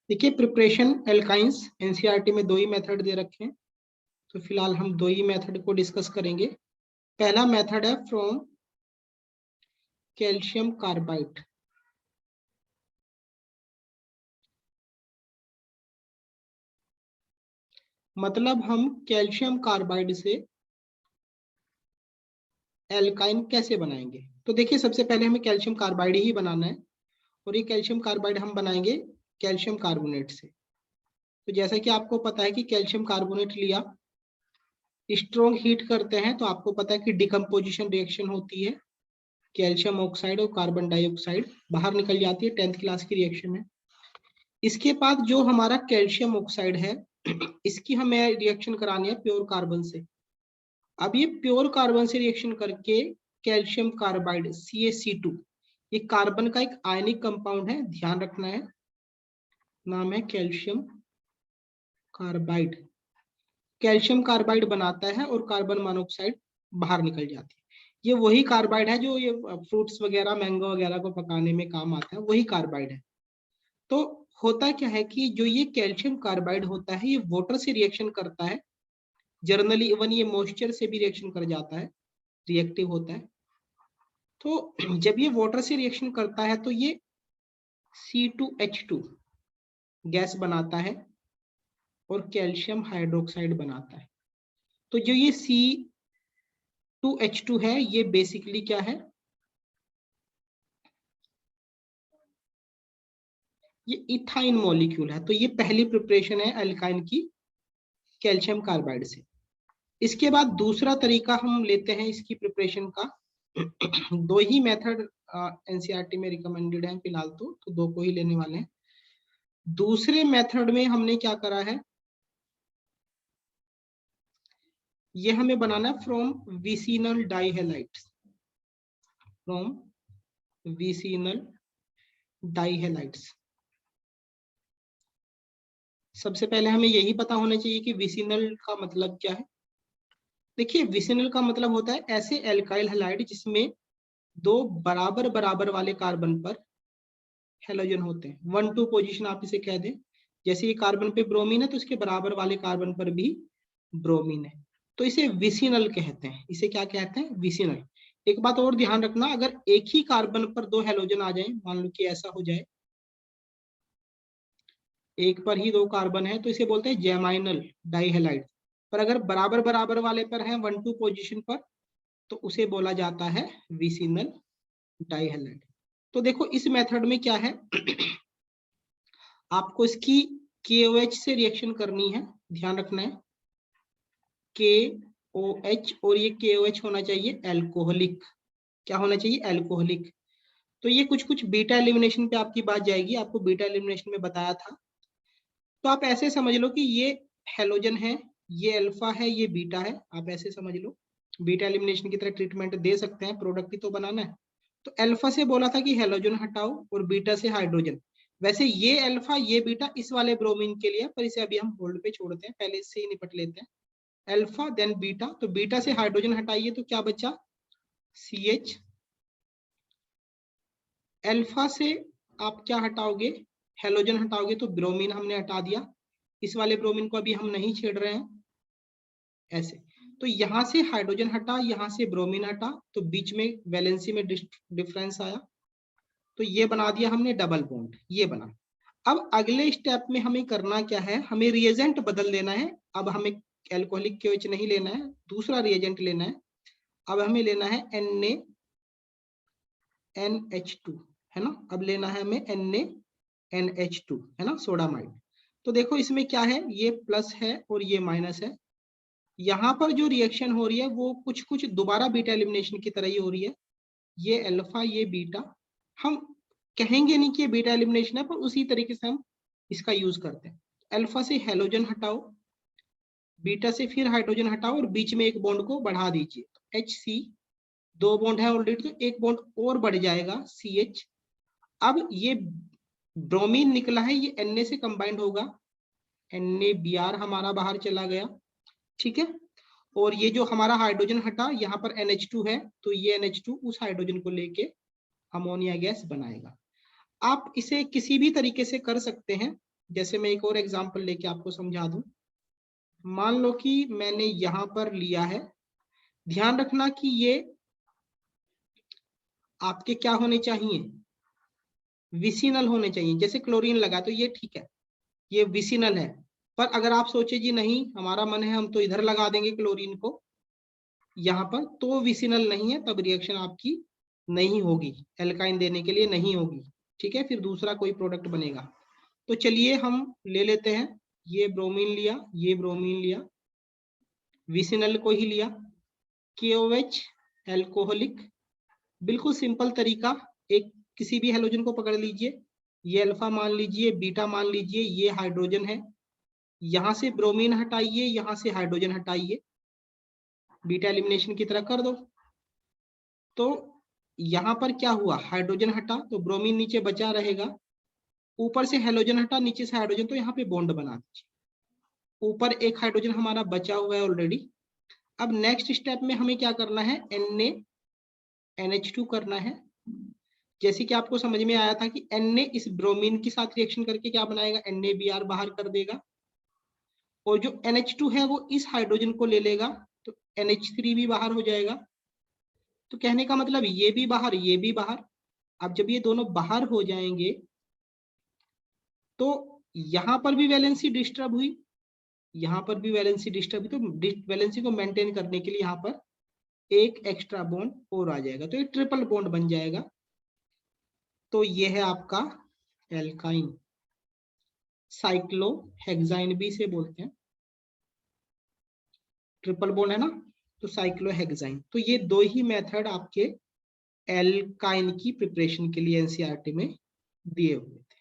देखिए preparation alkynes NCERT में दो ही मेथड दे रखे हैं, तो फिलहाल हम दो ही मेथड को डिस्कस करेंगे। पहला मेथड है फ्रॉम कैल्शियम कार्बाइड। मतलब हम कैल्शियम कार्बाइड से एल्काइन कैसे बनाएंगे। तो देखिए सबसे पहले हमें कैल्शियम कार्बाइड ही बनाना है, और ये कैल्शियम कार्बाइड हम बनाएंगे कैल्शियम कार्बोनेट से। तो जैसा कि आपको पता है कि कैल्शियम कार्बोनेट लिया, स्ट्रॉन्ग हीट करते हैं तो आपको पता है कि डिकम्पोजिशन रिएक्शन होती है, कैल्शियम ऑक्साइड और कार्बन डाइऑक्साइड बाहर निकल जाती है, 10th क्लास की रिएक्शन है। इसके बाद जो हमारा कैल्शियम ऑक्साइड है इसकी हमें रिएक्शन करानी है प्योर कार्बन से। अब ये प्योर कार्बन से रिएक्शन करके कैल्शियम कार्बाइड CaC2, ये कार्बन का एक आयनिक कंपाउंड है, ध्यान रखना है, नाम है कैल्शियम कार्बाइड। कैल्शियम कार्बाइड बनाता है और कार्बन मोनोऑक्साइड बाहर निकल जाती है। ये वही कार्बाइड है जो ये फ्रूट्स वगैरह मैंगो वगैरह को पकाने में काम आता है, वही कार्बाइड है। तो होता क्या है कि जो ये कैल्शियम कार्बाइड होता है ये वाटर से रिएक्शन करता है, जनरली इवन ये मॉइस्चर से भी रिएक्शन कर जाता है, रिएक्टिव होता है। तो जब ये वाटर से रिएक्शन करता है तो ये C2H2 गैस बनाता है और कैल्शियम हाइड्रोक्साइड बनाता है। तो जो ये C2H2 है ये बेसिकली क्या है, ये इथाइन मॉलिक्यूल है। तो ये पहली प्रिपरेशन है एल्काइन की कैल्शियम कार्बाइड से। इसके बाद दूसरा तरीका हम लेते हैं इसकी प्रिपरेशन का। दो ही मेथड एनसीईआरटी में रिकमेंडेड है फिलहाल, तो दो को ही लेने वाले हैं। दूसरे मेथड में हमने क्या करा है, ये हमें बनाना है from vicinal dihalides, from vicinal dihalides. सबसे पहले हमें यही पता होना चाहिए कि विसिनल का मतलब क्या है। देखिए विसिनल का मतलब होता है ऐसे एल्काइल हैलाइड जिसमें दो बराबर बराबर वाले कार्बन पर हेलोजन होते हैं, 1-2 पोजीशन आप इसे कह दें। जैसे ये कार्बन पे ब्रोमीन है तो इसके बराबर वाले कार्बन पर भी ब्रोमीन है, तो इसे विसिनल कहते हैं। इसे क्या कहते हैं, विसिनल। एक बात और ध्यान रखना, अगर एक ही कार्बन पर दो हेलोजन आ जाए, मान लो कि ऐसा हो जाए, एक पर ही दो कार्बन है तो इसे बोलते हैं जेमाइनल डाइहेलाइड। पर अगर बराबर बराबर वाले पर है 1-2 पोजीशन पर, तो उसे बोला जाता है विसिनल डाइहेलाइड। तो देखो इस मेथड में क्या है, आपको इसकी KOH से रिएक्शन करनी है, ध्यान रखना है KOH, और ये KOH होना चाहिए एल्कोहलिक। क्या होना चाहिए, एल्कोहलिक। तो ये कुछ कुछ बीटा एलिमिनेशन पे आपकी बात जाएगी, आपको बीटा एलिमिनेशन में बताया था। तो आप ऐसे समझ लो कि ये हेलोजन है, ये अल्फा है, ये बीटा है, आप ऐसे समझ लो। बीटा एलिमिनेशन की तरह ट्रीटमेंट दे सकते हैं, प्रोडक्ट ही तो बनाना है। तो अल्फा से बोला था कि हेलोजन हटाओ और बीटा से हाइड्रोजन। वैसे ये अल्फा ये बीटा इस वाले ब्रोमीन के लिए, पर इसे अभी हम होल्ड पे छोड़ते हैं, पहले इससे ही निपट लेते हैं। अल्फा देन बीटा, तो बीटा से हाइड्रोजन हटाइए तो क्या बचा, CH। अल्फा से आप क्या हटाओगे, हेलोजन हटाओगे तो ब्रोमीन हमने हटा दिया, इस वाले ब्रोमीन को अभी हम नहीं छेड़ रहे हैं, ऐसे। तो यहां से हाइड्रोजन हटा, यहां से ब्रोमीन हटा, तो बीच में वैलेंसी में डिफरेंस आया, तो ये बना दिया हमने डबल बॉन्ड, ये बना। अब अगले स्टेप में हमें करना क्या है, हमें रिएजेंट बदल देना है। अब हमें एल्कोहलिक KOH नहीं लेना है, दूसरा रिएजेंट लेना है। अब हमें लेना है NaNH2, है ना। अब लेना है हमें NaNH2, है ना, सोडामाइड। तो देखो इसमें क्या है, ये प्लस है और ये माइनस है। यहाँ पर जो रिएक्शन हो रही है वो कुछ कुछ दोबारा बीटा एलिमिनेशन की तरह ही हो रही है। ये अल्फा ये बीटा, हम कहेंगे नहीं कि ये बीटा एलिमिनेशन है, पर उसी तरीके से हम इसका यूज करते हैं। अल्फा से हेलोजन हटाओ, बीटा से फिर हाइड्रोजन हटाओ और बीच में एक बॉन्ड को बढ़ा दीजिए, तो HC, दो बॉन्ड है ऑलरेडी तो एक बॉन्ड और बढ़ जाएगा CH। अब ये ब्रोमीन निकला है, ये Na से कंबाइंड होगा, NaBr हमारा बाहर चला गया, ठीक है। और ये जो हमारा हाइड्रोजन हटा, यहाँ पर NH2 है, तो ये NH2 उस हाइड्रोजन को लेके अमोनिया गैस बनाएगा। आप इसे किसी भी तरीके से कर सकते हैं, जैसे मैं एक और एग्जांपल लेके आपको समझा दूं। मान लो कि मैंने यहाँ पर लिया है, ध्यान रखना कि ये आपके क्या होने चाहिए, विसिनल होने चाहिए। जैसे क्लोरीन लगा तो ये ठीक है, ये विसिनल है। पर अगर आप सोचे जी नहीं हमारा मन है हम तो इधर लगा देंगे क्लोरीन को यहाँ पर, तो विसिनल नहीं है, तब रिएक्शन आपकी नहीं होगी, एल्काइन देने के लिए नहीं होगी। ठीक है, फिर दूसरा कोई प्रोडक्ट बनेगा। तो चलिए हम ले लेते हैं, ये ब्रोमीन लिया, ये ब्रोमीन लिया, विसिनल को ही लिया, KOH एल्कोहलिक। बिल्कुल सिंपल तरीका, एक किसी भी हेलोजन को पकड़ लीजिए, ये अल्फा मान लीजिए, बीटा मान लीजिए, ये हाइड्रोजन है, यहां से ब्रोमीन हटाइए, यहां से हाइड्रोजन हटाइए, बीटा एलिमिनेशन की तरह कर दो। तो यहां पर क्या हुआ, हाइड्रोजन हटा तो ब्रोमीन नीचे बचा रहेगा, ऊपर से हेलोजन हटा, नीचे से हाइड्रोजन, तो यहाँ पे बॉन्ड बना दीजिए। ऊपर एक हाइड्रोजन हमारा बचा हुआ है ऑलरेडी। अब नेक्स्ट स्टेप में हमें क्या करना है, NaNH2 करना है। जैसे कि आपको समझ में आया था कि Na इस ब्रोमीन के साथ रिएक्शन करके क्या बनाएगा, NaBr बाहर कर देगा, और जो NH2 है वो इस हाइड्रोजन को ले लेगा, तो NH3 भी बाहर हो जाएगा। तो कहने का मतलब ये भी बाहर, ये भी बाहर। अब जब ये दोनों बाहर हो जाएंगे तो यहां पर भी वैलेंसी डिस्टर्ब हुई, यहां पर भी वैलेंसी डिस्टर्ब हुई, तो वैलेंसी को मेंटेन करने के लिए यहाँ पर एक एक्स्ट्रा बॉन्ड और आ जाएगा, तो ये ट्रिपल बॉन्ड बन जाएगा। तो ये है आपका एल्काइन, साइक्लोहेक्साइन भी से बोलते हैं, ट्रिपल बॉन्ड है ना, तो साइक्लोहेक्साइन। तो ये दो ही मेथड आपके एल्काइन की प्रिपरेशन के लिए एनसीईआरटी में दिए हुए थे।